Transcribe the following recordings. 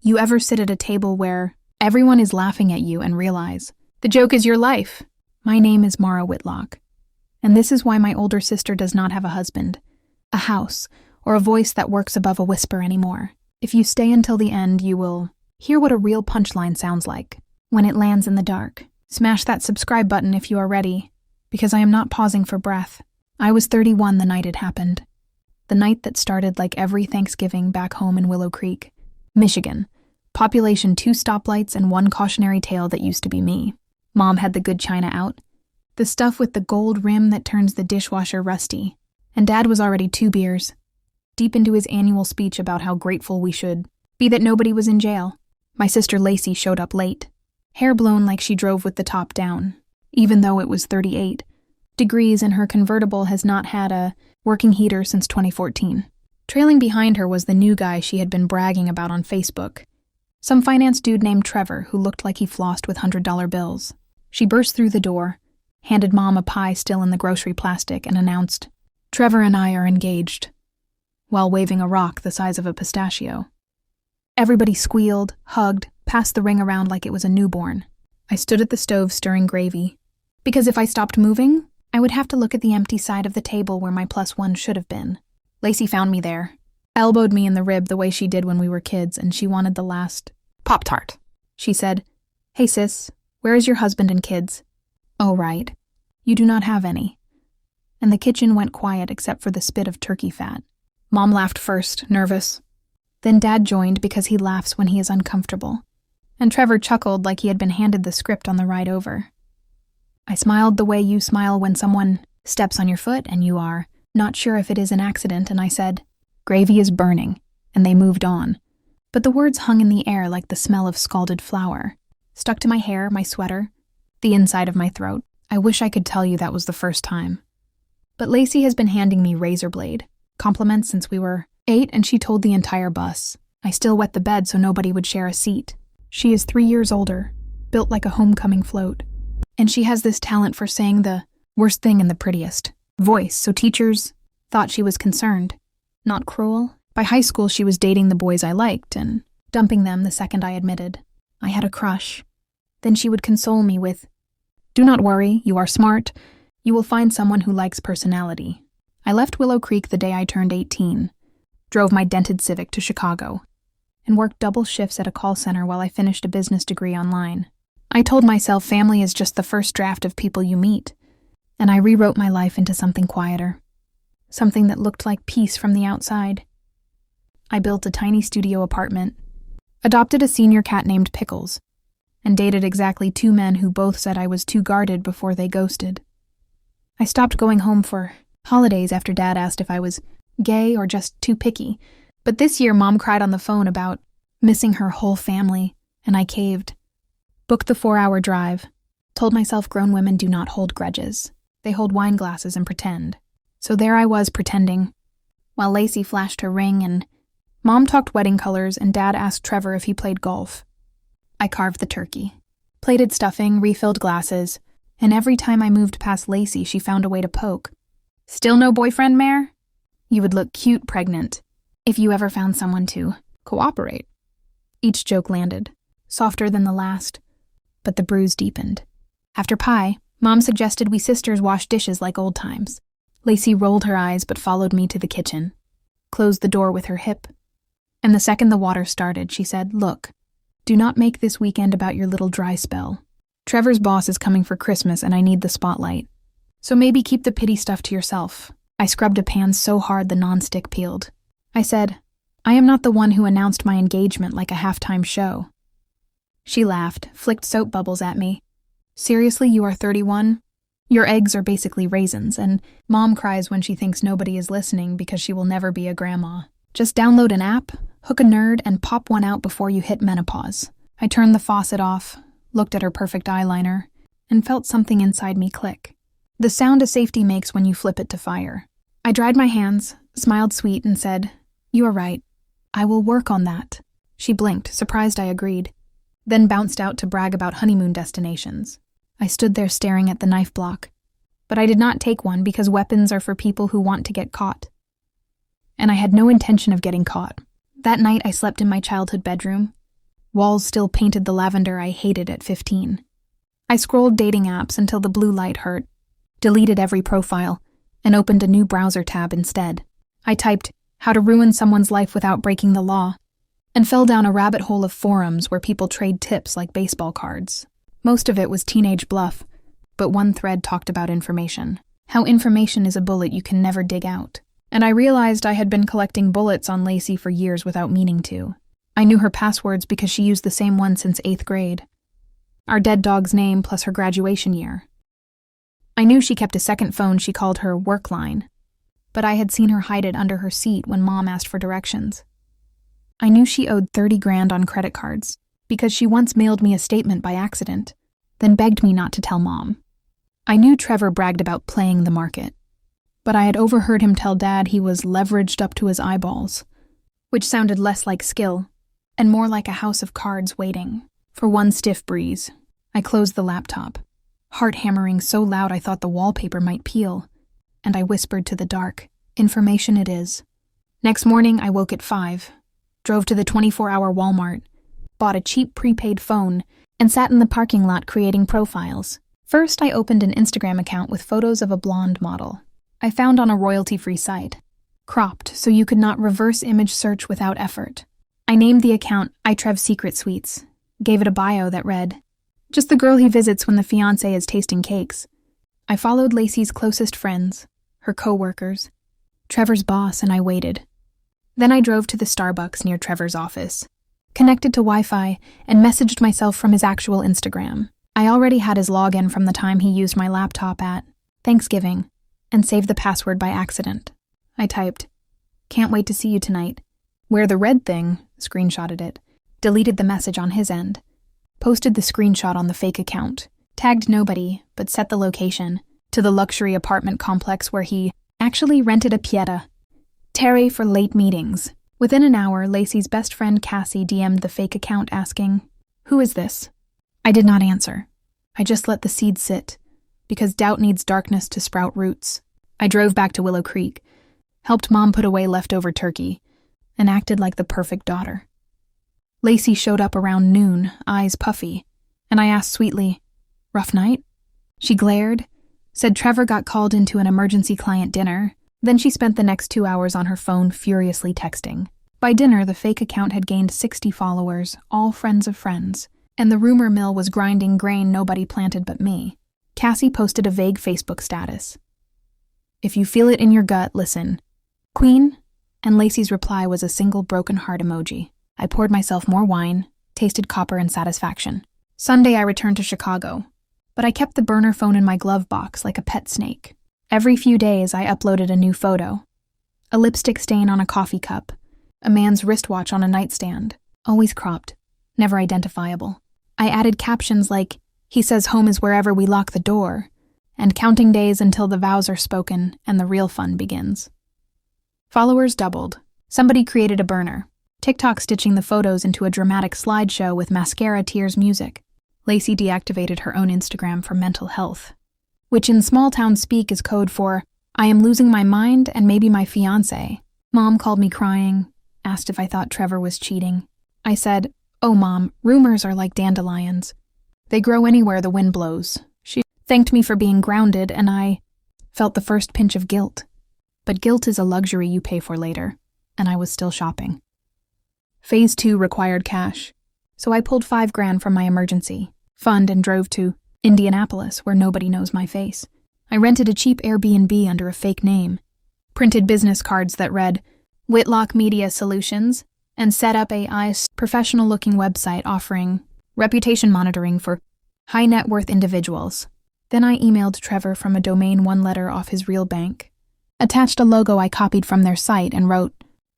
You ever sit at a table where everyone is laughing at you and realize, the joke is your life? My name is Mara Whitlock, and this is why my older sister does not have a husband, a house, or a voice that works above a whisper anymore. If you stay until the end, you will hear what a real punchline sounds like when it lands in the dark. Smash that subscribe button if you are ready, because I am not pausing for breath. I was 31 the night it happened. The night that started like every Thanksgiving back home in Willow Creek, Michigan. Population 2 stoplights and 1 cautionary tale that used to be me. Mom had the good china out, the stuff with the gold rim that turns the dishwasher rusty, and Dad was already 2 beers, deep into his annual speech about how grateful we should be that nobody was in jail. My sister Lacey showed up late, hair blown like she drove with the top down, even though it was 38 degrees and her convertible has not had a working heater since 2014. Trailing behind her was the new guy she had been bragging about on Facebook, some finance dude named Trevor who looked like he flossed with $100 bills. She burst through the door, handed Mom a pie still in the grocery plastic, and announced, "Trevor and I are engaged," while waving a rock the size of a pistachio. Everybody squealed, hugged, passed the ring around like it was a newborn. I stood at the stove stirring gravy, because if I stopped moving, I would have to look at the empty side of the table where my +1 should have been. Lacey found me there, elbowed me in the rib the way she did when we were kids, and she wanted the last Pop-Tart. She said, "Hey sis, where is your husband and kids?" "Oh right, you do not have any." And the kitchen went quiet except for the spit of turkey fat. Mom laughed first, nervous. Then Dad joined because he laughs when he is uncomfortable. And Trevor chuckled like he had been handed the script on the ride over. I smiled the way you smile when someone steps on your foot and you are not sure if it is an accident, and I said, "Gravy is burning," and they moved on. But the words hung in the air like the smell of scalded flour, stuck to my hair, my sweater, the inside of my throat. I wish I could tell you that was the first time. But Lacey has been handing me razor blade compliments since we were 8, and she told the entire bus. I still wet the bed so nobody would share a seat. She is 3 years older, built like a homecoming float. And she has this talent for saying the worst thing in the prettiest voice, so teachers thought she was concerned, not cruel. By high school, she was dating the boys I liked and dumping them the second I admitted I had a crush. Then she would console me with, "Do not worry, you are smart. You will find someone who likes personality." I left Willow Creek the day I turned 18, drove my dented Civic to Chicago, and worked double shifts at a call center while I finished a business degree online. I told myself family is just the first draft of people you meet, and I rewrote my life into something quieter, something that looked like peace from the outside. I built a tiny studio apartment, adopted a senior cat named Pickles, and dated exactly 2 men who both said I was too guarded before they ghosted. I stopped going home for holidays after Dad asked if I was gay or just too picky, but this year Mom cried on the phone about missing her whole family, and I caved. Booked the 4-hour drive, told myself grown women do not hold grudges. They hold wine glasses and pretend. So there I was pretending, while Lacey flashed her ring and Mom talked wedding colors and Dad asked Trevor if he played golf. I carved the turkey, plated stuffing, refilled glasses, and every time I moved past Lacey, she found a way to poke. "Still no boyfriend, Mare? You would look cute pregnant if you ever found someone to cooperate." Each joke landed, softer than the last, but the bruise deepened. After pie, Mom suggested we sisters wash dishes like old times. Lacey rolled her eyes but followed me to the kitchen, closed the door with her hip, and the second the water started, she said, "Look, do not make this weekend about your little dry spell. Trevor's boss is coming for Christmas and I need the spotlight. So maybe keep the pity stuff to yourself." I scrubbed a pan so hard the nonstick peeled. I said, "I am not the one who announced my engagement like a halftime show." She laughed, flicked soap bubbles at me. "Seriously, you are 31? Your eggs are basically raisins, and Mom cries when she thinks nobody is listening because she will never be a grandma. Just download an app, hook a nerd, and pop one out before you hit menopause." I turned the faucet off, looked at her perfect eyeliner, and felt something inside me click. The sound a safety makes when you flip it to fire. I dried my hands, smiled sweet, and said, "You are right. I will work on that." She blinked, surprised I agreed, then bounced out to brag about honeymoon destinations. I stood there staring at the knife block, but I did not take one because weapons are for people who want to get caught. And I had no intention of getting caught. That night I slept in my childhood bedroom, Walls still painted the lavender I hated at 15. I scrolled dating apps until the blue light hurt, deleted every profile, and opened a new browser tab instead. I typed, "How to ruin someone's life without breaking the law," and fell down a rabbit hole of forums where people trade tips like baseball cards. Most of it was teenage bluff, but one thread talked about information. How information is a bullet you can never dig out. And I realized I had been collecting bullets on Lacey for years without meaning to. I knew her passwords because she used the same one since 8th grade. Our dead dog's name plus her graduation year. I knew she kept a second phone she called her work line, but I had seen her hide it under her seat when Mom asked for directions. I knew she owed 30 grand on credit cards because she once mailed me a statement by accident, then begged me not to tell Mom. I knew Trevor bragged about playing the market, but I had overheard him tell Dad he was leveraged up to his eyeballs, which sounded less like skill and more like a house of cards waiting for one stiff breeze. I closed the laptop, heart hammering so loud I thought the wallpaper might peel, and I whispered to the dark, "Information it is." Next morning, I woke at 5, drove to the 24-hour Walmart, bought a cheap prepaid phone, and sat in the parking lot creating profiles. First, I opened an Instagram account with photos of a blonde model I found on a royalty-free site, cropped so you could not reverse image search without effort. I named the account iTrev Secret Sweets, gave it a bio that read, "Just the girl he visits when the fiancé is tasting cakes." I followed Lacey's closest friends, her co-workers, Trevor's boss, and I waited. Then I drove to the Starbucks near Trevor's office, connected to Wi-Fi, and messaged myself from his actual Instagram. I already had his login from the time he used my laptop at Thanksgiving, and saved the password by accident. I typed, "Can't wait to see you tonight." Where the red thing, screenshotted it, deleted the message on his end, posted the screenshot on the fake account, tagged nobody, but set the location to the luxury apartment complex where he actually rented a pieta. Terry for late meetings. Within an hour, Lacey's best friend Cassie DM'd the fake account asking, "Who is this?" I did not answer. I just let the seed sit, because doubt needs darkness to sprout roots. I drove back to Willow Creek, helped Mom put away leftover turkey, and acted like the perfect daughter. Lacey showed up around noon, eyes puffy, and I asked sweetly, "Rough night?" She glared, said Trevor got called into an emergency client dinner, then she spent the next 2 hours on her phone furiously texting. By dinner, the fake account had gained 60 followers, all friends of friends, and the rumor mill was grinding grain nobody planted but me. Cassie posted a vague Facebook status. "If you feel it in your gut, listen. Queen?" And Lacey's reply was a single broken heart emoji. I poured myself more wine, tasted copper and satisfaction. Sunday I returned to Chicago, but I kept the burner phone in my glove box like a pet snake. Every few days I uploaded a new photo. A lipstick stain on a coffee cup, a man's wristwatch on a nightstand, always cropped, never identifiable. I added captions like, "He says home is wherever we lock the door," and counting days until the vows are spoken and the real fun begins. Followers doubled. Somebody created a burner, TikTok stitching the photos into a dramatic slideshow with mascara tears music. Lacey deactivated her own Instagram for mental health, which in small-town speak is code for, "I am losing my mind and maybe my fiancé." Mom called me crying, asked if I thought Trevor was cheating. I said, "Oh, Mom, rumors are like dandelions. They grow anywhere the wind blows." She thanked me for being grounded, and I felt the first pinch of guilt. But guilt is a luxury you pay for later, and I was still shopping. Phase 2 required cash, so I pulled 5 grand from my emergency fund and drove to Indianapolis, where nobody knows my face. I rented a cheap Airbnb under a fake name, printed business cards that read, "Whitlock Media Solutions," and set up a professional-looking website offering reputation monitoring for high-net-worth individuals. Then I emailed Trevor from a domain 1 letter off his real bank, attached a logo I copied from their site, and wrote,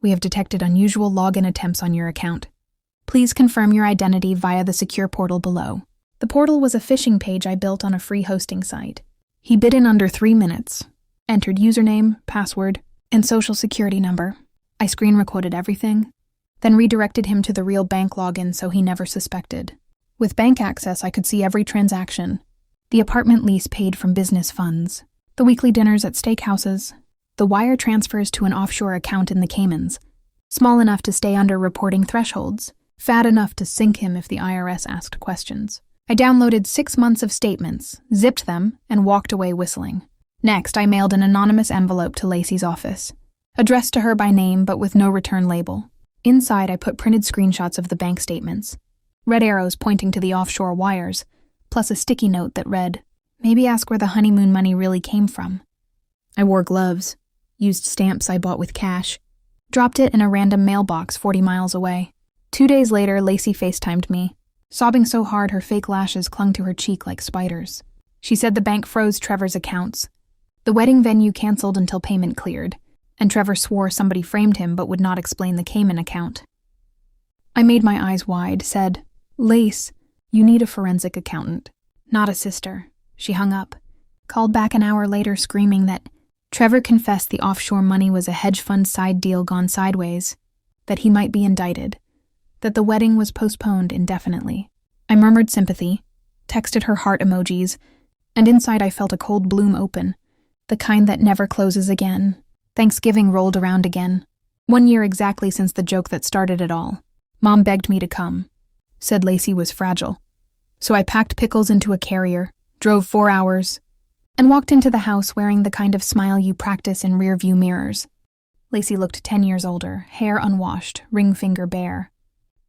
"We have detected unusual login attempts on your account. Please confirm your identity via the secure portal below." The portal was a phishing page I built on a free hosting site. He bid in under 3 minutes, entered username, password, and social security number. I screen recorded everything, then redirected him to the real bank login so he never suspected. With bank access, I could see every transaction. The apartment lease paid from business funds, the weekly dinners at steakhouses, the wire transfers to an offshore account in the Caymans, small enough to stay under reporting thresholds, fat enough to sink him if the IRS asked questions. I downloaded 6 months of statements, zipped them, and walked away whistling. Next, I mailed an anonymous envelope to Lacey's office, addressed to her by name but with no return label. Inside, I put printed screenshots of the bank statements, red arrows pointing to the offshore wires, plus a sticky note that read, "Maybe ask where the honeymoon money really came from." I wore gloves, used stamps I bought with cash, dropped it in a random mailbox 40 miles away. 2 days later, Lacey FaceTimed me, sobbing so hard her fake lashes clung to her cheek like spiders. She said the bank froze Trevor's accounts. The wedding venue canceled until payment cleared, and Trevor swore somebody framed him but would not explain the Cayman account. I made my eyes wide, said, "Lace, you need a forensic accountant, not a sister." She hung up, called back an hour later screaming that Trevor confessed the offshore money was a hedge fund side deal gone sideways, that he might be indicted, that the wedding was postponed indefinitely. I murmured sympathy, texted her heart emojis, and inside I felt a cold bloom open, the kind that never closes again. Thanksgiving rolled around again, 1 year exactly since the joke that started it all. Mom begged me to come, said Lacey was fragile. So I packed pickles into a carrier, drove 4 hours, and walked into the house wearing the kind of smile you practice in rear-view mirrors. Lacey looked 10 years older, hair unwashed, ring finger bare.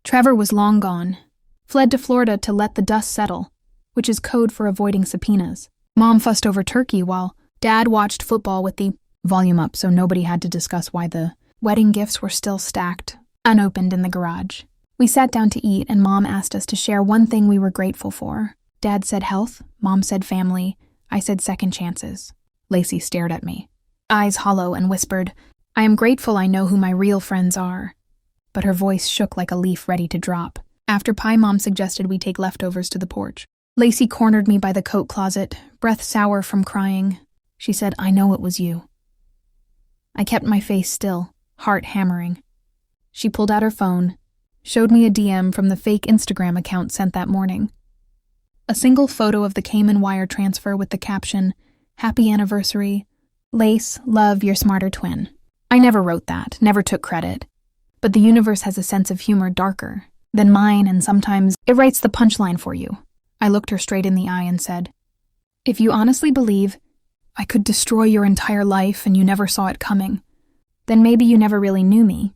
Trevor was long gone, fled to Florida to let the dust settle, which is code for avoiding subpoenas. Mom fussed over turkey while Dad watched football with the volume up so nobody had to discuss why the wedding gifts were still stacked, unopened in the garage. We sat down to eat and Mom asked us to share one thing we were grateful for. Dad said health, Mom said family, I said second chances. Lacey stared at me, eyes hollow, and whispered, "I am grateful I know who my real friends are." But her voice shook like a leaf ready to drop. After pie, Mom suggested we take leftovers to the porch. Lacey cornered me by the coat closet, breath sour from crying. She said, "I know it was you." I kept my face still, heart hammering. She pulled out her phone, showed me a DM from the fake Instagram account sent that morning. A single photo of the Cayman wire transfer with the caption, "Happy anniversary. Lace, love, your smarter twin." I never wrote that, never took credit. But the universe has a sense of humor darker than mine, and sometimes it writes the punchline for you. I looked her straight in the eye and said, "If you honestly believe I could destroy your entire life and you never saw it coming, then maybe you never really knew me,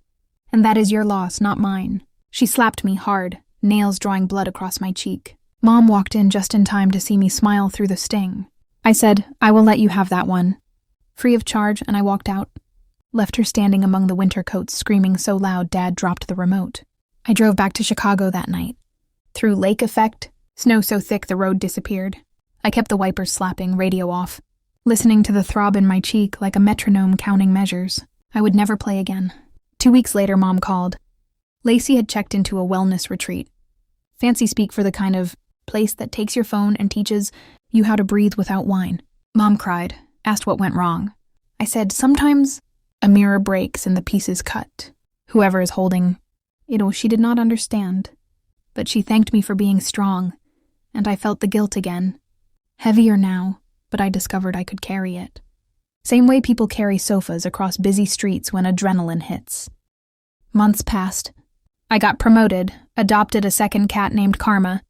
and that is your loss, not mine." She slapped me hard, nails drawing blood across my cheek. Mom walked in just in time to see me smile through the sting. I said, "I will let you have that one," free of charge, and I walked out. Left her standing among the winter coats, screaming so loud Dad dropped the remote. I drove back to Chicago that night. Through lake effect, snow so thick the road disappeared. I kept the wipers slapping, radio off, listening to the throb in my cheek like a metronome counting measures. I would never play again. 2 weeks later, Mom called. Lacey had checked into a wellness retreat. Fancy speak for the kind of place that takes your phone and teaches you how to breathe without wine. Mom cried, asked what went wrong. I said, "Sometimes a mirror breaks and the pieces cut. Whoever is holding it," she did not understand. But she thanked me for being strong, and I felt the guilt again. Heavier now, but I discovered I could carry it. Same way people carry sofas across busy streets when adrenaline hits. Months passed. I got promoted, adopted a second cat named Karma,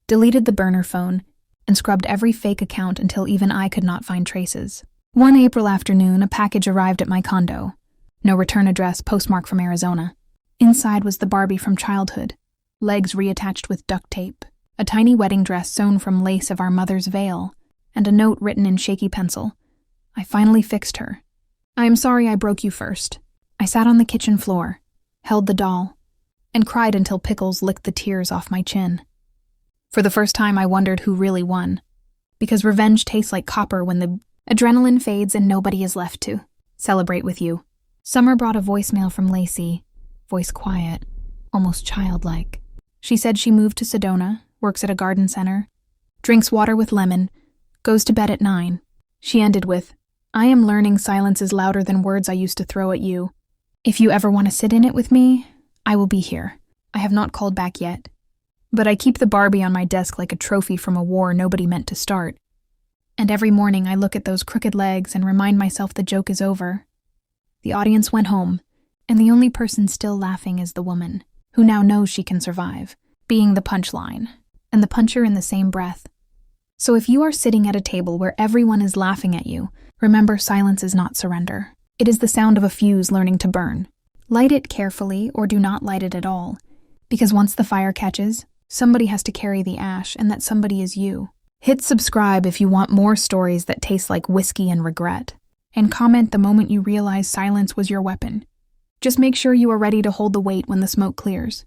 deleted the burner phone, and scrubbed every fake account until even I could not find traces. One April afternoon, a package arrived at my condo. No return address, postmark from Arizona. Inside was the Barbie from childhood, legs reattached with duct tape, a tiny wedding dress sewn from lace of our mother's veil, and a note written in shaky pencil. I finally fixed her. "I am sorry I broke you first." I sat on the kitchen floor, held the doll, and cried until pickles licked the tears off my chin. For the first time, I wondered who really won, because revenge tastes like copper when the adrenaline fades and nobody is left to celebrate with you. Summer brought a voicemail from Lacey, voice quiet, almost childlike. She said she moved to Sedona, works at a garden center, drinks water with lemon, goes to bed at 9. She ended with, "I am learning silence is louder than words I used to throw at you. If you ever want to sit in it with me, I will be here." I have not called back yet, but I keep the Barbie on my desk like a trophy from a war nobody meant to start. And every morning I look at those crooked legs and remind myself the joke is over. The audience went home, and the only person still laughing is the woman who now knows she can survive, being the punchline, and the puncher in the same breath. So if you are sitting at a table where everyone is laughing at you, remember silence is not surrender. It is the sound of a fuse learning to burn. Light it carefully or do not light it at all, because once the fire catches, somebody has to carry the ash, and that somebody is you. Hit subscribe if you want more stories that taste like whiskey and regret, and comment the moment you realize silence was your weapon. Just make sure you are ready to hold the weight when the smoke clears.